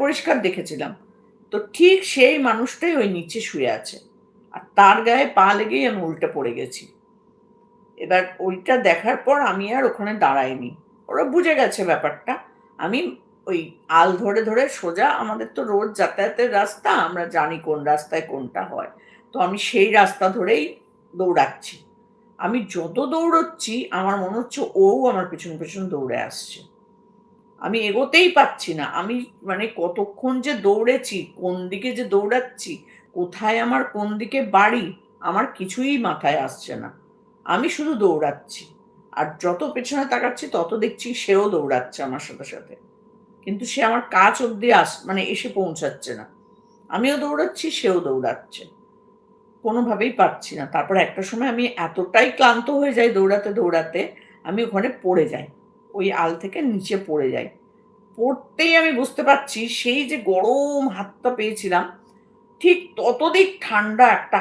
পরিষ্কার দেখেছিলাম। তো ঠিক সেই মানুষটাই ওই নিচে শুয়ে আছে। আর তার গায়ে পা লেগেই আমি উল্টে পড়ে গেছি। এবার ওইটা দেখার পর আমি আর ওখানে দাঁড়াইনি। ওরা বুঝে গেছে ব্যাপারটা। আমি ওই আল ধরে, ধরে সোজা, আমাদের তো রোজ যাতায়াতের রাস্তা, আমরা জানি কোন রাস্তায় কোনটা হয়। তো আমি সেই রাস্তা ধরেই দৌড়াচ্ছি। আমি যত দৌড়চ্ছি আমার মনে হচ্ছে ওও আমার পেছন, পেছন দৌড়ে আসছে। আমি এগোতেই পারছি না। আমি মানে কতক্ষণ যে দৌড়েছি, কোন দিকে যে দৌড়াচ্ছি, কোথায় আমার কোন দিকে বাড়ি, আমার কিছুই মাথায় আসছে না। আমি শুধু দৌড়াচ্ছি। আর যত পেছনে তাকাচ্ছি তত দেখছি সেও দৌড়াচ্ছে আমার সাথে, সাথে। কিন্তু সে আমার কাছ অব্দি মানে এসে পৌঁছাচ্ছে না। আমিও দৌড়াচ্ছি, সেও দৌড়াচ্ছে। কোনোভাবেই পারছি না। তারপর একটা সময় আমি এতটাই ক্লান্ত হয়ে যাই দৌড়াতে, দৌড়াতে, আমি ওখানে পড়ে যাই। ওই আল থেকে নিচে পড়ে যাই। পড়তেই আমি বুঝতে পারছি সেই যে গরম হাতটা পেয়েছিলাম, ঠিক ততোধিক ঠান্ডা একটা